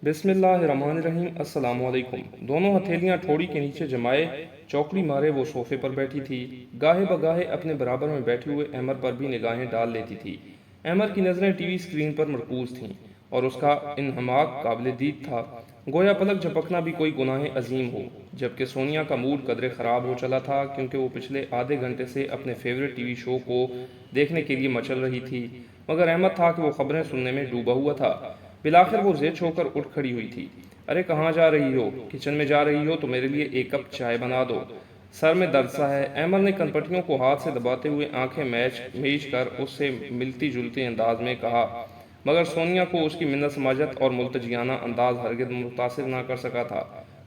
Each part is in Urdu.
بسم اللہ الرحمن الرحیم۔ السلام علیکم۔ دونوں ہتھیلیاں ٹھوڑی کے نیچے جمائے چوکڑی مارے وہ صوفے پر بیٹھی تھی۔ گاہے بگاہے اپنے برابر میں بیٹھے ہوئے احمر پر بھی نگاہیں ڈال لیتی تھی۔ احمر کی نظریں ٹی وی سکرین پر مرکوز تھیں اور اس کا انہماک قابل دید تھا، گویا پلک جھپکنا بھی کوئی گناہ عظیم ہو۔ جبکہ سونیا کا موڈ قدرے خراب ہو چلا تھا، کیونکہ وہ پچھلے آدھے گھنٹے سے اپنے فیورٹ ٹی وی شو کو دیکھنے کے لیے مچل رہی تھی، مگر احمد تھا کہ وہ خبریں سننے میں ڈوبا ہوا تھا۔ بالآخر وہ زچ ہو کر اٹھ کھڑی ہوئی تھی۔ ارے کہاں جا رہی ہو؟ کچن میں جا رہی ہو تو میرے لیے ایک کپ چائے بنا دو، سر میں درد سا ہے۔ احمد نے کنپٹیوں کو ہاتھ سے دباتے ہوئے آنکھیں میچ کر اس سے ملتی جلتی انداز میں کہا، مگر سونیا کو اس کی منت سماجت اور ملتجیانہ انداز ہرگز متاثر نہ کر سکا تھا۔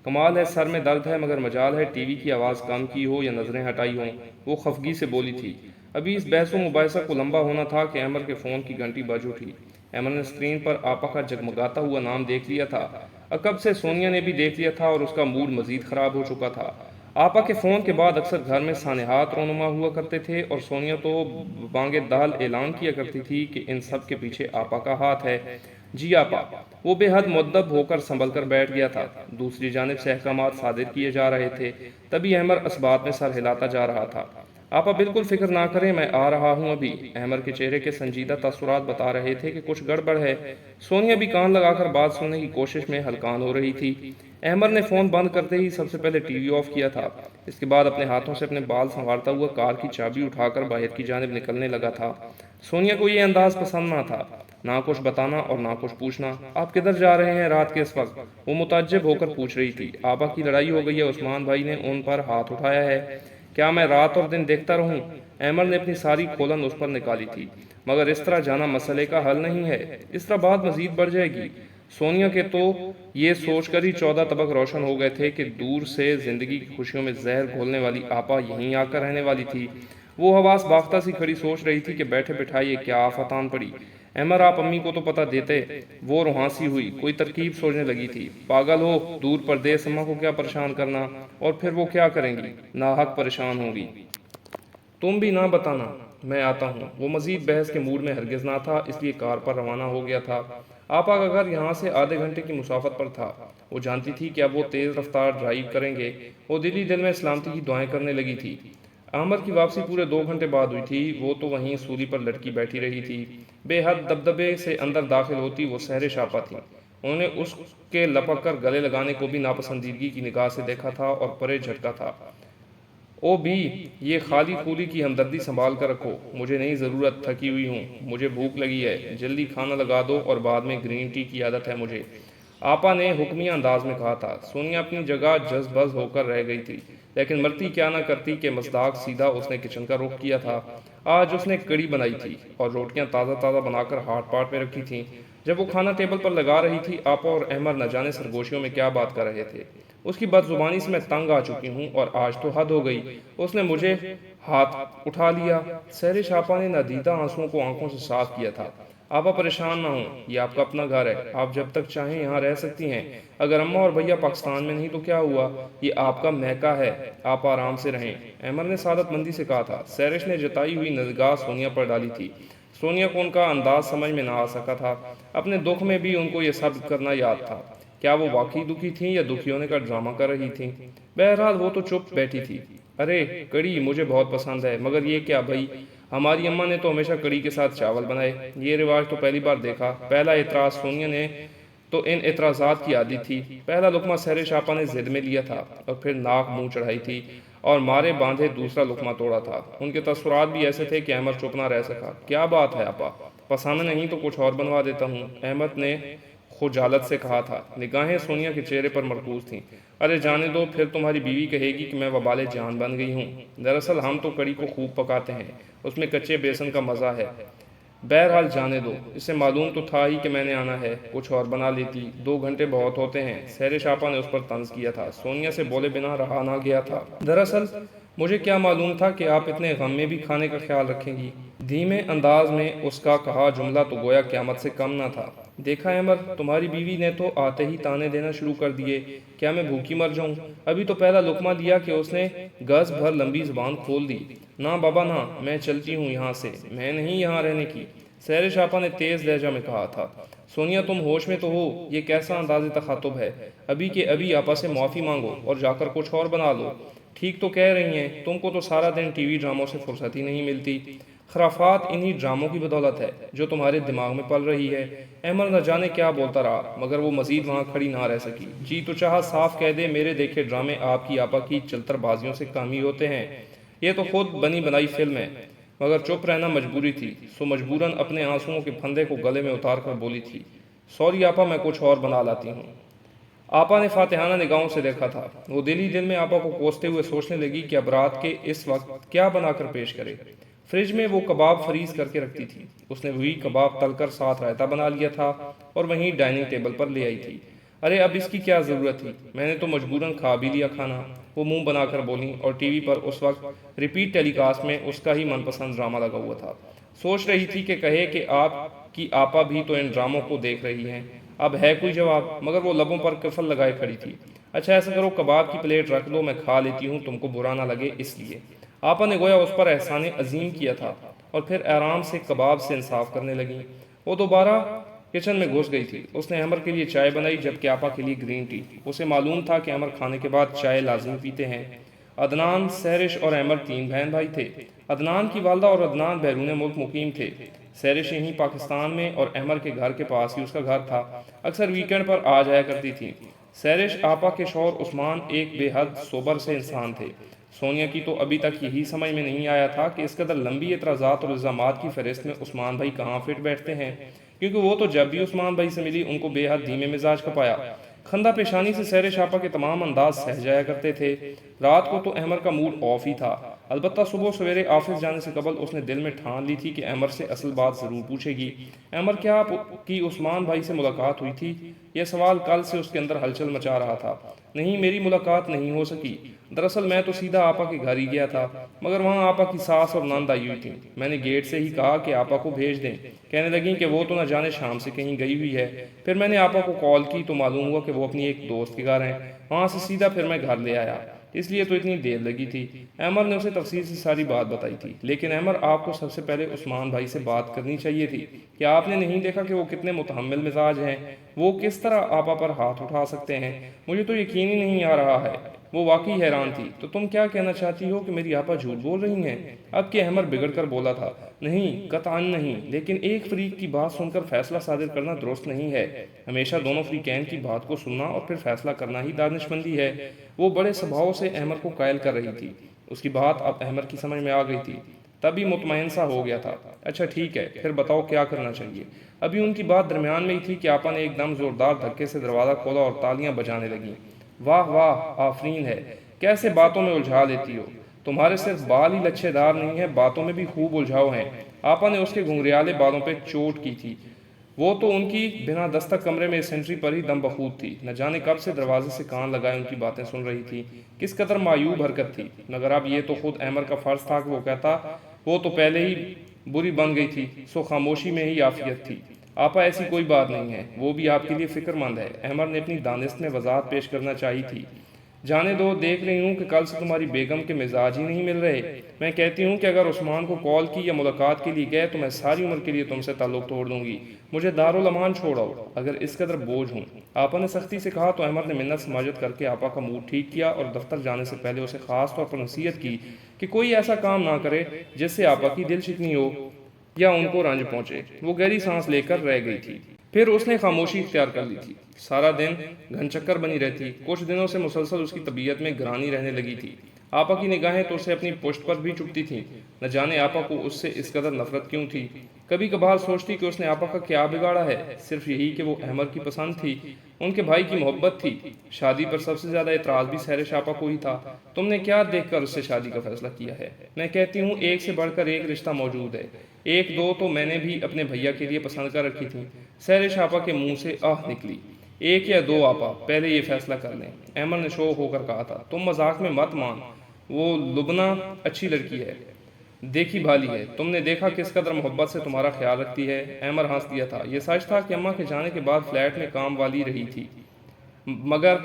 کمال ہے، سر میں درد ہے، مگر مجال ہے ٹی وی کی آواز کم کی ہو یا نظریں ہٹائی ہوں، وہ خفگی سے بولی تھی۔ ابھی اس بحث و مباحثہ کو لمبا ہونا تھا کہ احمد کے فون کی گھنٹی بج اٹھی۔ احمد نے اسکرین پر آپا کا جگمگاتا ہوا نام دیکھ لیا تھا۔ عقب سے سونیا نے بھی دیکھ لیا تھا اور اس کا موڈ مزید خراب ہو چکا تھا۔ آپا کے فون کے بعد اکثر گھر میں سانحات رونما ہوا کرتے تھے اور سونیا تو بانگ دہل اعلان کیا کرتی تھی کہ ان سب کے پیچھے آپا کا ہاتھ ہے۔ جی آپا۔ وہ بے حد مؤدب ہو کر سنبھل کر بیٹھ گیا تھا۔ دوسری جانب سے احکامات صادر کیے جا رہے تھے، تبھی احمد اسبات میں سر ہلاتا جا رہا تھا۔ آپا بالکل فکر نہ کریں، میں آ رہا ہوں ابھی۔ احمد کے چہرے کے سنجیدہ تاثرات بتا رہے تھے کہ کچھ گڑبڑ ہے۔ سونیا بھی کان لگا کر بات سننے کی کوشش میں ہلکان ہو رہی تھی۔ احمد نے فون بند کرتے ہی سب سے پہلے ٹی وی آف کیا تھا۔ اس کے بعد اپنے ہاتھوں سے اپنے بال سنوارتا ہوا کار کی چابی اٹھا کر باہر کی جانب نکلنے لگا تھا۔ سونیا کو یہ انداز پسند نہ تھا، نہ کچھ بتانا اور نہ کچھ پوچھنا۔ آپ کدھر جا رہے ہیں رات کے اس وقت؟ وہ متعجب ہو کر پوچھ رہی تھی۔ آپا کی لڑائی ہو گئی ہے، عثمان بھائی نے ان پر ہاتھ اٹھایا ہے۔ کیا میں رات اور دن دیکھتا رہوں؟ احمد نے اپنی ساری کھولن اس پر نکالی تھی۔ مگر اس طرح جانا مسئلے کا حل نہیں ہے، اس طرح بات مزید بڑھ جائے گی۔ سونیا کے تو یہ سوچ کر ہی 14 طبق روشن ہو گئے تھے کہ دور سے زندگی کی خوشیوں میں زہر گھولنے والی آپا یہیں آ کر رہنے والی تھی۔ وہ حواس باختہ سی کھڑی سوچ رہی تھی کہ بیٹھے بٹھائے یہ کیا آفت آن پڑی۔ احمد آپ امی کو تو پتہ دیتے۔ وہ روحانسی ہوئی، کوئی ترکیب سوچنے لگی تھی۔ پاگل ہو، دور پردیس اماں کو کیا پریشان کرنا، اور پھر وہ کیا کریں گی؟ ناحق پریشان ہوں گی۔ تم بھی نہ بتانا، میں آتا ہوں۔ وہ مزید بحث کے موڈ میں ہرگز نہ تھا، اس لیے کار پر روانہ ہو گیا تھا۔ آپا کا گھر یہاں سے آدھے گھنٹے کی مسافت پر تھا۔ وہ جانتی تھی کہ اب وہ تیز رفتار ڈرائیو کریں گے۔ وہ دل ہی دل میں سلامتی کی دعائیں کرنے لگی تھی۔ احمد کی واپسی پورے 2 گھنٹے بعد ہوئی تھی۔ وہ تو وہیں سولی پر لٹکی بیٹھی رہی تھی۔ بے حد دبدبے سے اندر داخل ہوتی وہ سحر شاپا تھی۔ انہوں نے اس کے لپک کر گلے لگانے کو بھی ناپسندیدگی کی نگاہ سے دیکھا تھا اور پرے جھٹکا تھا۔ او بھی، یہ خالی خولی کی ہمدردی سنبھال کر رکھو، مجھے نہیں ضرورت، تھکی ہوئی ہوں، مجھے بھوک لگی ہے، جلدی کھانا لگا دو اور بعد میں گرین ٹی کی عادت ہے مجھے، آپا نے حکمیہ انداز میں کہا تھا۔ سونیا اپنی جگہ جز بز ہو کر رہ گئی تھی، لیکن مرتی کیا نہ کرتی کہ مصداق سیدھا اس نے کچن کا رخ کیا تھا۔ آج اس نے کڑی بنائی تھی اور روٹیاں تازہ تازہ بنا کر ہاٹ پاٹ میں رکھی تھیں۔ جب وہ کھانا ٹیبل پر لگا رہی تھی، آپا اور احمد نہ جانے سرگوشیوں میں کیا بات کر رہے تھے۔ اس کی بد زبانی سے میں تنگ آ چکی ہوں اور آج تو حد ہو گئی، اس نے مجھے ہاتھ اٹھا لیا۔ سحر شاپا نے نادیدہ آنسوؤں کو آنکھوں سے صاف کیا تھا۔ آپا پریشان نہ ہوں، یہ آپ کا اپنا گھر ہے، آپ جب تک چاہیں یہاں رہ سکتی ہیں۔ اگر اماں اور بھیا پاکستان میں نہیں تو کیا ہوا، یہ آپ کا میکہ ہے، آپ آرام سے رہیں، احمد نے سعادت مندی سے کہا تھا۔ سحرش نے جتائی ہوئی نگاہ سونیا پر ڈالی تھی۔ سونیا کو ان کا انداز سمجھ میں نہ آ سکا تھا۔ اپنے دکھ میں بھی ان کو یہ ثابت کرنا یاد تھا۔ کیا وہ واقعی دکھی تھیں یا دکھی ہونے کا ڈرامہ کر رہی تھیں؟ بہرحال وہ تو چپ بیٹھی تھی۔ ارے کڑی مجھے بہت پسند ہے، مگر یہ کیا بھائی، ہماری اماں نے تو ہمیشہ کڑی کے ساتھ چاول بنائے، یہ رواج تو پہلی بار دیکھا۔ پہلا اعتراض، سونیا نے تو ان اعتراضات کی عادی تھی۔ پہلا لقمہ سحر شاپا نے ضد میں لیا تھا اور پھر ناک منہ چڑھائی تھی اور مارے باندھے دوسرا لقمہ توڑا تھا۔ ان کے تاثرات بھی ایسے تھے کہ احمد چپ نہ رہ سکا۔ کیا بات ہے آپا، پسند نہیں تو کچھ اور بنوا دیتا ہوں، احمد نے خجالت سے کہا تھا۔ نگاہیں سونیا کے چہرے پر مرکوز تھیں۔ ارے جانے دو، پھر تمہاری بیوی کہے گی کہ میں وبال جان بن گئی ہوں۔ دراصل ہم تو کڑی کو خوب پکاتے ہیں، اس میں کچے بیسن کا مزہ ہے۔ بہرحال جانے دو، اسے معلوم تو تھا ہی کہ میں نے آنا ہے، کچھ اور بنا لیتی، 2 گھنٹے بہت ہوتے ہیں، سحر شاپا نے اس پر طنز کیا تھا۔ سونیا سے بولے بنا رہا نہ گیا تھا۔ دراصل مجھے کیا معلوم تھا کہ آپ اتنے غم میں بھی کھانے کا خیال رکھیں گی۔ دھیمے انداز میں اس کا کہا جملہ تو گویا قیامت سے کم نہ تھا۔ دیکھا احمد، تمہاری بیوی نے تو آتے ہی تانے دینا شروع کر دیے، کیا میں بھوکی مر جاؤں؟ ابھی تو پہلا لقمہ دیا کہ اس نے گز بھر لمبی زبان کھول دی۔ نہ بابا نہ، میں چلتی ہوں یہاں سے، میں نہیں یہاں رہنے کی، سحر شاپا نے تیز لہجہ میں کہا تھا۔ سونیا تم ہوش میں تو ہو؟ یہ کیسا انداز تخاطب ہے؟ ابھی کے ابھی آپا سے معافی مانگو اور جا کر کچھ اور بنا لو۔ ٹھیک تو کہہ رہی ہیں، تم کو تو سارا دن ٹی وی ڈراموں سے فرصت ہی نہیں ملتی۔ خرافات انہی ڈراموں کی بدولت ہے جو تمہارے دماغ میں پل رہی ہے۔ احمد نہ جانے کیا بولتا رہا مگر وہ مزید وہاں کھڑی نہ رہ سکی۔ جی تو چاہا صاف کہہ دے میرے دیکھے ڈرامے آپ کی آپا کی چلتر بازیوں سے کام ہی ہوتے ہیں۔ یہ تو خود بنی بنائی فلم ہے، مگر چپ رہنا مجبوری تھی، سو مجبوراً اپنے آنسوؤں کے پھندے کو گلے میں اتار کر بولی تھی، سوری آپا میں کچھ اور بنا لاتی ہوں۔ آپا نے فاتحانہ نگاہوں سے دیکھا تھا۔ وہ دل ہی دل میں آپا کو کوستے ہوئے سوچنے لگی کہ اب رات کے اس وقت کیا بنا کر پیش کرے۔ فریج میں وہ کباب فریز کر کے رکھتی تھی، اس نے وہی کباب تل کر ساتھ رائتا بنا لیا تھا اور وہیں ڈائننگ ٹیبل پر لے آئی تھی۔ ارے اب اس کی کیا ضرورت تھی، میں نے تو مجبوراً کھا بھی لیا کھانا، وہ منہ بنا کر بولی، اور ٹی وی پر اس وقت ریپیٹ ٹیلی کاسٹ میں اس کا ہی من پسند ڈرامہ لگا ہوا تھا۔ سوچ رہی تھی کہ کہے کہ آپ کی آپا بھی تو ان ڈراموں کو دیکھ رہی ہیں۔ اب ہے کوئی جواب، مگر وہ لبوں پر قفل لگائے کھڑی تھی۔ اچھا ایسا کرو کباب کی پلیٹ رکھ دو، میں کھا لیتی ہوں، تم کو برا نہ لگے اس لیے۔ آپا نے گویا اس پر احسان عظیم کیا تھا اور پھر آرام سے کباب سے انصاف کرنے لگیں۔ وہ دوبارہ کچن میں گھس گئی تھی۔ اس نے احمد کے لیے چائے بنائی جبکہ آپا کے لیے گرین ٹی۔ اسے معلوم تھا کہ احمد کھانے کے بعد چائے لازمی پیتے ہیں۔ عدنان، سہرش اور احمد تین بہن بھائی تھے۔ عدنان کی والدہ اور عدنان بیرون ملک مقیم تھے۔ سہرش یہیں پاکستان میں اور احمد کے گھر کے پاس ہی اس کا گھر تھا، اکثر ویکینڈ پر آ جایا کرتی تھی۔ سہرش آپا کے شوہر عثمان ایک بے حد سوبر سے انسان تھے۔ سونیا کی تو ابھی تک یہی سمجھ میں نہیں آیا تھا کہ اس قدر لمبی اعتراضات اور الزامات کی فہرست میں عثمان بھائی کہاں فٹ بیٹھتے ہیں، کیونکہ وہ تو جب بھی عثمان بھائی سے ملی ان کو بے حد دھیمے مزاج کا پایا۔ خندہ پیشانی سے سہرش آپا کے تمام انداز سہ جایا کرتے تھے۔ رات کو تو احمد کا موڈ آف ہی تھا، البتہ صبح سویرے آفس جانے سے قبل اس نے دل میں ٹھان لی تھی کہ احمد سے اصل بات ضرور پوچھے گی۔ احمد کیا آپ کی عثمان بھائی سے ملاقات ہوئی تھی؟ یہ سوال کل سے اس کے اندر ہلچل مچا رہا تھا۔ نہیں، میری ملاقات نہیں ہو سکی۔ دراصل میں تو سیدھا آپا کے گھر ہی گیا تھا، مگر وہاں آپا کی ساس اور نند آئی ہوئی تھیں۔ میں نے گیٹ سے ہی کہا کہ آپا کو بھیج دیں، کہنے لگیں کہ وہ تو نہ جانے شام سے کہیں گئی ہوئی ہے۔ پھر میں نے آپا کو کال کی تو معلوم ہوا کہ وہ اپنی ایک دوست کے گھر ہیں، وہاں سے سیدھا پھر میں گھر لے آیا، اس لیے تو اتنی دیر لگی تھی۔ احمد نے اسے تفصیل سے ساری بات بتائی تھی، لیکن احمد آپ کو سب سے پہلے عثمان بھائی سے بات کرنی چاہیے تھی کہ آپ نے نہیں دیکھا کہ وہ کتنے متحمل مزاج ہیں، وہ کس طرح آپا پر ہاتھ اٹھا سکتے ہیں؟ مجھے تو یقین ہی نہیں آ رہا ہے۔ وہ واقعی حیران تھی۔ تو تم کیا کہنا چاہتی ہو کہ میری آپا جھوٹ بول رہی ہیں؟ اب کہ احمد بگڑ کر بولا تھا، نہیں قطعاً نہیں، لیکن ایک فریق کی بات سن کر فیصلہ صادر کرنا درست نہیں ہے۔ ہمیشہ دونوں فریقین کی بات کو سننا اور پھر فیصلہ کرنا ہی دانشمندی ہے۔ وہ بڑے سبھاؤ سے احمد کو قائل کر رہی تھی۔ اس کی بات اب احمد کی سمجھ میں آ گئی تھی، تبھی مطمئن سا ہو گیا تھا۔ اچھا ٹھیک ہے، پھر بتاؤ کیا کرنا چاہیے؟ ابھی ان کی بات درمیان میں ہی تھی کہ آپا نے ایک دم زوردار دھکے سے دروازہ کھولا اور تالیاں بجانے لگیں۔ واہ واہ، آفرین ہے، کیسے باتوں میں الجھا لیتی ہو، تمہارے صرف بال ہی لچھے دار نہیں ہیں، باتوں میں بھی خوب الجھاؤ ہیں۔ آپا نے اس کے گھنگریالے بالوں پہ چوٹ کی تھی۔ وہ تو ان کی بنا دستک کمرے میں سینٹری پر ہی دم بخود تھی، نہ جانے کب سے دروازے سے کان لگائے ان کی باتیں سن رہی تھی۔ کس قدر معیوب حرکت تھی، مگر اب یہ تو خود احمد کا فرض تھا کہ وہ کہتا، وہ تو پہلے ہی بری بن گئی تھی، سو خاموشی میں ہی عافیت تھی۔ آپا ایسی کوئی بات نہیں ہے، وہ بھی آپ کے لیے فکر مند ہے۔ احمد نے اپنی دانست میں وضاحت پیش کرنا چاہی تھی۔ جانے دو، دیکھ رہی ہوں کہ کل سے تمہاری بیگم کے مزاج ہی نہیں مل رہے۔ میں کہتی ہوں کہ اگر عثمان کو کال کی یا ملاقات کے لیے گئے تو میں ساری عمر کے لیے تم سے تعلق توڑ دوں گی، مجھے دارالامان چھوڑو اگر اس قدر بوجھ ہوں۔ آپا نے سختی سے کہا تو احمد نے منت سماجت کر کے آپا کا موڈ ٹھیک کیا اور دفتر جانے سے پہلے اسے خاص طور پر نصیحت کی کہ کوئی ایسا کام نہ کرے جس سے آپا کی دل شکنی ہو یا ان کو رنج پہنچے۔ وہ گہری سانس لے کر رہ گئی تھی، پھر اس نے خاموشی اختیار کر لی تھی۔ سارا دن گھن چکر بنی رہتی، کچھ دنوں سے مسلسل اس کی طبیعت میں گرانی رہنے لگی تھی۔ آپا کی نگاہیں تو اسے اپنی پشت پر بھی چپتی تھیں، نہ جانے آپا کو اس سے اس قدر نفرت کیوں تھی۔ کبھی کبھار سوچتی کہ اس نے آپا کا کیا بگاڑا ہے، صرف یہی کہ وہ احمد کی پسند تھی، ان کے بھائی کی محبت تھی۔ شادی پر سب سے زیادہ اعتراض بھی سہرش آپا کو ہی تھا۔ تم نے کیا دیکھ کر اس سے شادی کا فیصلہ کیا ہے؟ میں کہتی ہوں ایک سے بڑھ کر ایک رشتہ موجود ہے، ایک دو تو میں نے بھی اپنے بھیا کے لیے پسند کر رکھی تھی۔ سہرش آپا کے منہ سے آہ نکلی۔ ایک یا دو آپا، پہلے یہ فیصلہ کر لیں، احمد نے شوق ہو کر کہا تھا۔ تم مذاق میں مت مان، وہ لبنہ اچھی لڑکی ہے، دیکھی بھالی ہے، تم نے دیکھا کس قدر محبت سے تمہارا خیال رکھتی ہے۔ احمد ہنس دیا تھا۔ یہ سچ تھا کہ اماں کے جانے کے بعد فلیٹ میں کام والی رہی تھی، مگر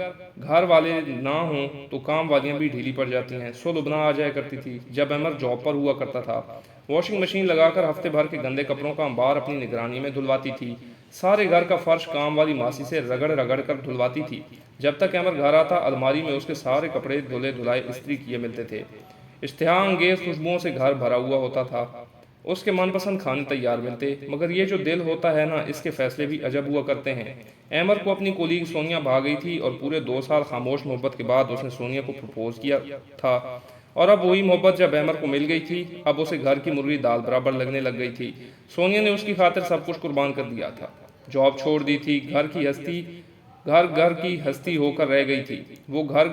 گھر والے نہ ہوں تو کام والیاں بھی ڈھیلی پڑ جاتی ہیں، سو لبنہ آ جایا کرتی تھی جب احمد جاب پر ہوا کرتا تھا۔ واشنگ مشین لگا کر ہفتے بھر کے گندے کپڑوں کا انبار اپنی نگرانی میں دھلواتی تھی۔ سارے گھر کا فرش کام والی ماسی سے رگڑ رگڑ کر دھلواتی تھی۔ جب تک احمد گھر آتا الماری میں اس کے سارے کپڑے دھلے دھلائے استری کیے ملتے تھے۔ اشتہا انگیز خوشبوؤں سے گھر بھرا ہوا ہوتا تھا۔ اس کے من پسند کھانے تیار ملتے، مگر یہ جو دل ہوتا ہے نا، اس کے فیصلے بھی عجب ہوا کرتے ہیں۔ احمد کو اپنی کولیگ سونیا بھا گئی تھی اور پورے 2 سال خاموش محبت کے بعد اس نے سونیا کو پرپوز کیا تھا، اور اب وہی محبت جب احمد کو مل گئی تھی، اب اسے گھر کی مرغی دال برابر لگنے لگ گئی تھی۔ سونیا نے اس کی خاطر سب کچھ قربان کر دیا تھا، جاب چھوڑ دی تھی، گھر کی ہستی ہو کر رہ گئی تھی۔ وہ گھر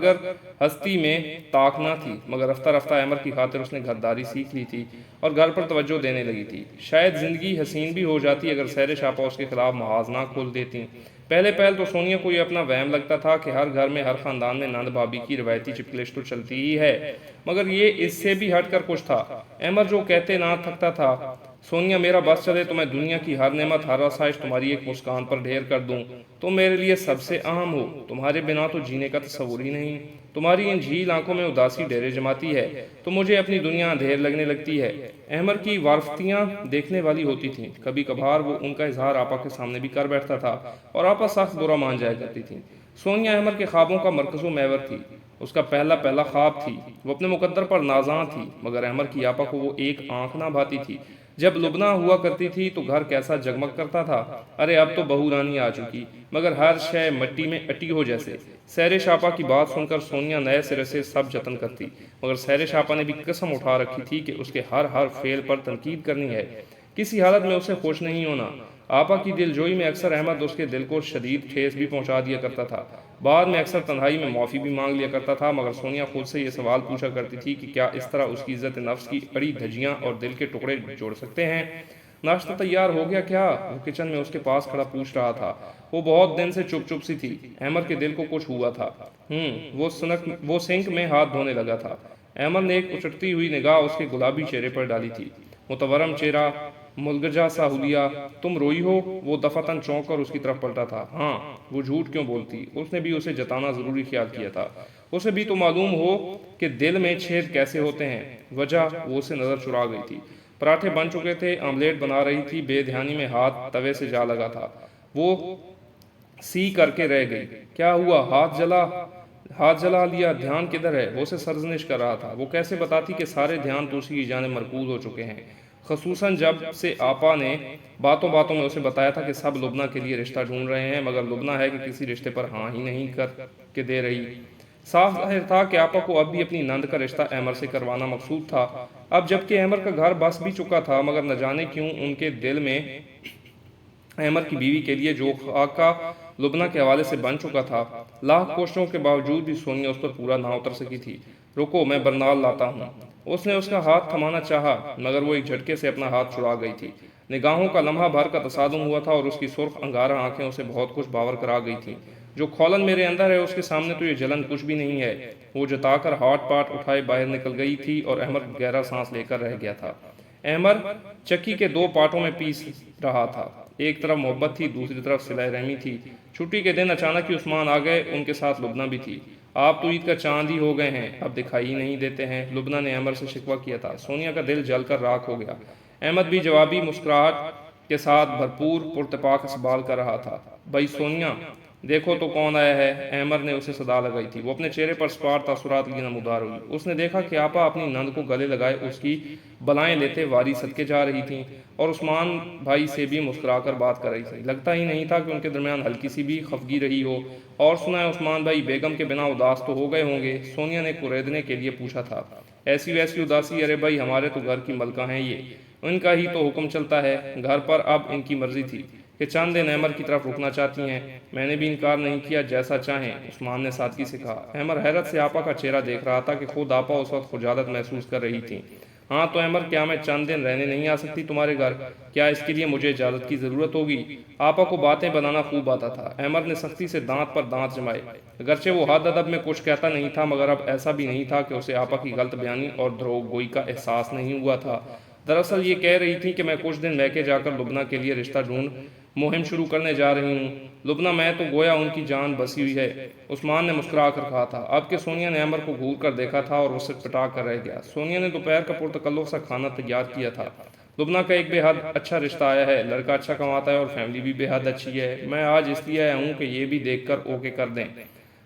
ہستی میں طاق نہ تھی، مگر رفتہ رفتہ احمد کی خاطر اس نے گھرداری سیکھ لی تھی اور گھر پر توجہ دینے لگی تھی۔ شاید زندگی حسین بھی ہو جاتی اگر سیر شاپا اس کے خلاف محاذ نہ کھول دیتی۔ پہلے تو سونیا کو یہ اپنا وہم لگتا تھا کہ ہر گھر میں، ہر خاندان میں نند بھابھی کی روایتی چپکلش تو چلتی ہی ہے، مگر یہ اس سے بھی ہٹ کر کچھ تھا۔ احمد جو کہتے نہ تھکتا تھا، سونیا میرا بس چلے تو میں دنیا کی ہر نعمت، ہر آسائش تمہاری ایک مسکان پر ڈھیر کر دوں۔ تم میرے لیے سب سے اہم ہو، تمہارے بنا تو جینے کا تصور ہی نہیں۔ تمہاری ان جھیل آنکھوں میں اداسی ڈیرے جماتی ہے تو مجھے اپنی دنیا اندھیر لگنے لگتی ہے۔ احمد کی وارفتیاں دیکھنے والی ہوتی تھیں، کبھی کبھار وہ ان کا اظہار آپا کے سامنے بھی کر بیٹھتا تھا اور آپا سخت برا مان جایا کرتی تھیں۔ سونیا احمد کے خوابوں کا مرکز و محور تھی، اس کا پہلا خواب تھی۔ وہ اپنے مقدر پر نازاں تھی، مگر احمد کی آپا کو وہ ایک آنکھ نہ بھاتی تھی۔ جب لبنہ ہوا کرتی تھی تو گھر کیسا جگمگ کرتا تھا۔ ارے اب تو بہو رانی آ چکی، مگر ہر شے مٹی میں اٹی ہو جیسے۔ سیر شاپا کی بات سن کر سونیا نئے سرے سے سب جتن کرتی، مگر سیر شاپا نے بھی قسم اٹھا رکھی تھی کہ اس کے ہر فعل پر تنقید کرنی ہے، کسی حالت میں اسے خوش نہیں ہونا۔ آپا کی دل جوئی میں اکثر احمد اس کے دل کو شدید ٹھیس بھی پہنچا دیا کرتا تھا، بعد میں اکثر تنہائی میں معافی بھی مانگ لیا کرتا تھا، مگر سونیا خود سے یہ سوال پوچھا کرتی تھی کہ کیا اس طرح اس کی عزت نفس کی اڑی دھجیاں اور دل کے ٹکڑے جوڑ سکتے ہیں۔ ناشتہ تیار ہو گیا کیا؟ وہ کچن میں اس کے پاس کھڑا پوچھ رہا تھا۔ وہ بہت دن سے چپ سی تھی۔ احمد کے دل کو کچھ ہوا تھا۔ وہ سنک میں ہاتھ دھونے لگا تھا۔ احمد نے ایک اچٹتی ہوئی نگاہ اس کے گلابی چہرے پر ڈالی تھی۔ متورم چہرہ، ملگجا سا حلیہ۔ تم روئی ہو؟ وہ دفعتاً چونک کر اس کی طرف پلٹا تھا۔ ہاں، وہ جھوٹ کیوں بولتی؟ اس نے بھی اسے جتانا ضروری خیال کیا تھا۔ اسے بھی تو معلوم ہو کہ دل میں چھید کیسے ہوتے ہیں۔ وجہ؟ وہ اسے نظر چرا گئی تھی۔ پراٹھے بن چکے تھے، آملیٹ بنا رہی تھی، بے دھیانی میں ہاتھ توے سے جا لگا تھا۔ وہ سی کر کے رہ گئی۔ کیا ہوا؟ ہاتھ جلا لیا؟ دھیان کدھر ہے؟ وہ اسے سرزنش کر رہا تھا۔ وہ کیسے بتاتی کہ سارے دھیان تو اسی کی جانب مرکوز ہو چکے ہیں، خصوصاً جب سے آپا نے باتوں میں اسے بتایا تھا کہ سب لبنہ کے لیے رشتہ ڈھونڈ رہے ہیں، مگر لبنہ ہے کہ کسی رشتے پر ہاں ہی نہیں کر کے دے رہی۔ صاف ظاہر تھا کہ آپا کو اب بھی اپنی نند کا رشتہ احمد سے کروانا مقصود تھا۔ اب جبکہ احمد کا گھر بس بھی چکا تھا، مگر نہ جانے کیوں ان کے دل میں احمد کی بیوی کے لیے جو خاکہ لبنہ کے حوالے سے بن چکا تھا، لاکھ کوششوں کے باوجود بھی سونیا اس پر پورا نہ اتر سکی تھی۔ رکو، میں برنال لاتا ہوں۔ اس نے اس کا ہاتھ تھمانا چاہا، مگر وہ ایک جھٹکے سے اپنا ہاتھ چھڑا گئی تھی۔ نگاہوں کا لمحہ بھر کا تصادم ہوا تھا اور اس کی سرخ انگارہ آنکھیں اسے بہت کچھ باور کرا گئی تھیں۔ جو کھولن میرے اندر ہے اس کے سامنے تو یہ جلن کچھ بھی نہیں ہے، وہ جتا کر ہاٹ پاٹ اٹھائے باہر نکل گئی تھی اور احمد گہرا سانس لے کر رہ گیا تھا۔ احمد چکی کے 2 پارٹوں میں پیس رہا تھا، ایک طرف محبت تھی، دوسری طرف صلہ رحمی تھی۔ چھٹی کے دن اچانک ہی عثمان آ گئے، ان کے ساتھ لبنہ بھی تھی۔ آپ تو عید کا چاند ہی ہو گئے ہیں، اب دکھائی ہی نہیں دیتے ہیں، لبنہ نے احمد سے شکوہ کیا تھا۔ سونیا کا دل جل کر راکھ ہو گیا۔ احمد بھی جوابی مسکراہٹ کے ساتھ بھرپور پرتپاک اسبال کر رہا تھا۔ بھائی سونیا، دیکھو تو کون آیا ہے؟ احمد نے اسے صدا لگائی تھی۔ وہ اپنے چہرے پر سپار تاثرات لیے نمودار ہوئی۔ اس نے دیکھا کہ آپا اپنی نند کو گلے لگائے اس کی بلائیں لیتے واری صدقے جا رہی تھیں اور عثمان بھائی سے بھی مسکرا کر بات کر رہی تھی۔ لگتا ہی نہیں تھا کہ ان کے درمیان ہلکی سی بھی خفگی رہی ہو۔ اور سنا ہے عثمان بھائی بیگم کے بنا اداس تو ہو گئے ہوں گے؟ سونیا نے کوریدنے کے لیے پوچھا تھا۔ ایسی ویسی اداسی؟ ارے بھائی ہمارے تو گھر کی ملکہ ہیں یہ، ان کا ہی تو حکم چلتا ہے۔ گھر پر اب ان کی مرضی تھی کہ چند دن احمد کی طرف رکنا چاہتی ہیں، میں نے بھی انکار نہیں کیا، جیسا چاہیں، عثمان نے سادگی سے کہا۔ احمد حیرت سے آپا کا چہرہ دیکھ رہا تھا کہ خود آپا اس وقت خجالت محسوس کر رہی تھیں۔ ہاں تو احمد، کیا میں چند دن رہنے نہیں آ سکتی تمہارے گھر؟ کیا اس کے لیے مجھے اجازت کی ضرورت ہوگی؟ آپا کو باتیں بنانا خوب آتا تھا۔ احمد نے سختی سے دانت پر دانت جمائے۔ اگرچہ وہ حد ادب میں کچھ کہتا نہیں تھا، مگر اب ایسا بھی نہیں تھا کہ اسے آپا کی غلط بیانی اور دروغ گوئی کا احساس نہیں ہوا تھا۔ دراصل یہ کہہ رہی تھی کہ میں کچھ دن میکے جا کر لبنہ کے لیے رشتہ ڈھونڈ مہم شروع کرنے جا رہی ہوں۔ لبنہ میں تو گویا ان کی جان بسی ہوئی ہے، عثمان نے مسکرا کر کہا تھا۔ اب کہ سونیا نے احمد کو گھور کر دیکھا تھا اور اسے پٹا کر رہ گیا۔ سونیا نے دوپہر کا پرتکلف سا کھانا تیار کیا تھا۔ لبنہ کا ایک بے حد اچھا رشتہ آیا ہے، لڑکا اچھا کماتا ہے اور فیملی بھی بے حد اچھی ہے۔ میں آج اس لیے آیا ہوں کہ یہ بھی دیکھ کر اوکے کر دیں۔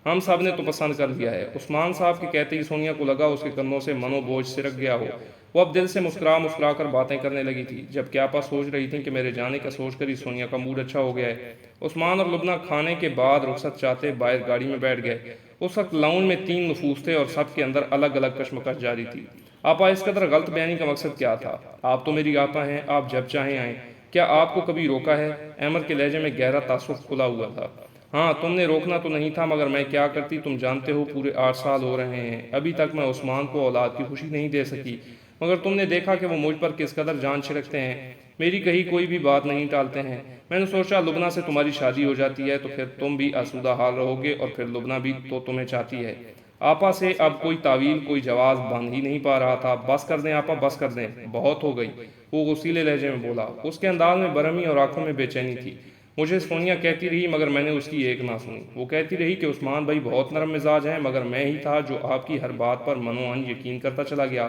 ہم سب نے تو پسند کر لیا ہے۔ عثمان صاحب کے کہتے ہی سونیا کو لگا اس کے کندھوں سے منو بوجھ سرک گیا ہو۔ وہ اب دل سے مسکرا کر باتیں کرنے لگی تھی، جبکہ آپا سوچ رہی تھی کہ میرے جانے کا سوچ کر ہی سونیا کا موڈ اچھا ہو گیا ہے۔ عثمان اور لبنہ کھانے کے بعد رخصت چاہتے باہر گاڑی میں بیٹھ گئے۔ اس وقت لاؤنج میں 3 نفوس تھے اور سب کے اندر الگ الگ کشمکش جاری تھی۔ آپا، اس قدر غلط بیانی کا مقصد کیا تھا؟ آپ تو میری آپا ہیں، آپ جب چاہیں آئیں۔ کیا آپ کو کبھی روکا ہے؟ احمد کے لہجے میں گہرا تعصب کھلا ہوا تھا۔ ہاں، تم نے روکنا تو نہیں تھا، مگر میں کیا کرتی؟ تم جانتے ہو پورے 8 سال ہو رہے ہیں، ابھی تک میں عثمان کو اولاد کی خوشی نہیں دے سکی، مگر تم نے دیکھا کہ وہ مجھ پر کس قدر جان چھڑکتے ہیں، میری کہی کوئی بھی بات نہیں ٹالتے ہیں۔ میں نے سوچا لبنہ سے تمہاری شادی ہو جاتی ہے تو پھر تم بھی آسودہ حال رہو گے، اور پھر لبنہ بھی تو تمہیں چاہتی ہے۔ آپا سے اب کوئی تعویل، کوئی جواز بن ہی نہیں پا رہا تھا۔ بس کر دیں آپا، بس کر دیں، بہت ہو گئی، وہ غصیلے لہجے میں بولا۔ اس کے انداز میں برہمی اور آنکھوں میں بے چینی تھی۔ مجھے سونیا کہتی رہی مگر میں نے اس کی ایک نہ سنی۔ وہ کہتی رہی کہ عثمان بھائی بہت نرم مزاج ہیں، مگر میں ہی تھا جو آپ کی ہر بات پر منو یقین کرتا چلا گیا۔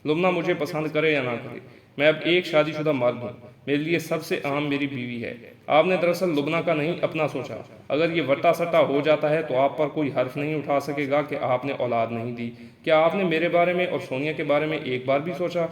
لبنہ مجھے پسند کرے یا نہ کرے، میں اب ایک شادی شدہ مرد ہوں، میرے لیے سب سے اہم میری بیوی ہے۔ آپ نے دراصل لبنہ کا نہیں اپنا سوچا۔ اگر یہ وٹا سٹا ہو جاتا ہے تو آپ پر کوئی حرف نہیں اٹھا سکے گا کہ آپ نے اولاد نہیں دی۔ کیا آپ نے میرے بارے میں اور سونیا کے بارے میں ایک بار بھی سوچا؟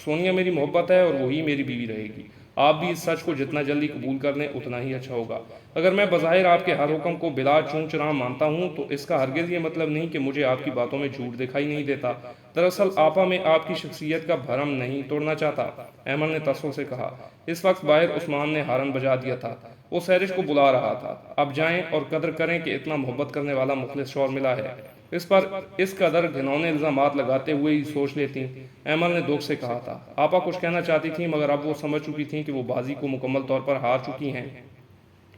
سونیا میری محبت ہے اور وہی میری بیوی رہے گی۔ آپ بھی اس سچ کو جتنا جلدی قبول کر لیں اتنا ہی اچھا ہوگا۔ اگر میں بظاہر آپ کے ہر حکم کو بلا چون چرا مانتا ہوں تو اس کا ہرگز یہ مطلب نہیں کہ مجھے آپ کی باتوں میں جھوٹ دکھائی نہیں دیتا۔ دراصل آپا میں آپ کی شخصیت کا بھرم نہیں توڑنا چاہتا، احمد نے تصور سے کہا۔ اس وقت باہر عثمان نے ہارن بجا دیا تھا، وہ سیرش کو بلا رہا تھا۔ اب جائیں اور قدر کریں کہ اتنا محبت کرنے والا مخلص شوہر ملا ہے۔ اس پر اس قدر گھنونے الزامات لگاتے ہوئے ہی سوچ لیتی، ایمل نے دکھ سے کہا تھا۔ آپا کچھ کہنا چاہتی تھیں مگر اب وہ سمجھ چکی تھیں کہ وہ بازی کو مکمل طور پر ہار چکی ہیں۔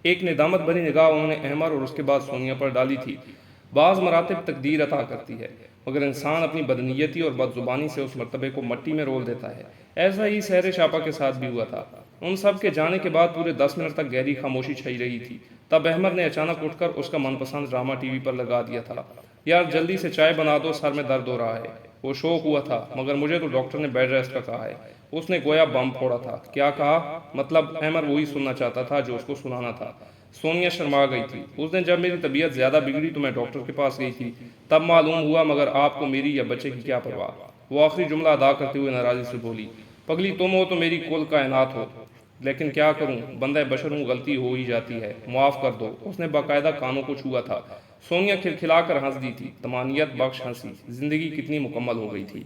ایک ندامت بھری نگاہ انہوں نے احمد اور اس کے بعد سونیا پر ڈالی تھی۔ بعض مراتب تقدیر عطا کرتی ہے، مگر انسان اپنی بدنیتی اور بد زبانی سے اس مرتبے کو مٹی میں رول دیتا ہے۔ ایسا ہی سحر آپا کے ساتھ بھی ہوا تھا۔ ان سب کے جانے کے بعد پورے 10 منٹ تک گہری خاموشی چھائی رہی تھی۔ تب احمد نے اچانک اٹھ کر اس کا من پسند ڈرامہ ٹی وی پر لگا دیا تھا۔ یار جلدی سے چائے بنا دو، سر میں درد ہو رہا ہے۔ وہ شوق ہوا تھا، مگر مجھے تو ڈاکٹر نے بیڈ ریسٹ کا کہا ہے۔ اس نے گویا بم پھوڑا تھا۔ کیا کہا؟ مطلب احمد وہی سننا چاہتا تھا جو اس کو سنانا تھا۔ سونیا شرما گئی تھی۔ اس دن جب میری طبیعت زیادہ بگڑی تو میں ڈاکٹر کے پاس گئی تھی، تب معلوم ہوا، مگر آپ کو میری یا بچے کی کیا پرواہ؟ وہ آخری جملہ ادا کرتے ہوئے ناراضی سے بولی، پگلی تم ہو تو میری کل کائنات ہو، لیکن کیا کروں، بندہ بشر ہوں، غلطی ہو ہی جاتی ہے، معاف کر دو۔ اس نے باقاعدہ کانوں کو چھوا تھا۔ سونیا کھلکھلا کر ہنس دی تھی، طمانینت بخش ہنسی۔ زندگی کتنی مکمل ہو گئی تھی۔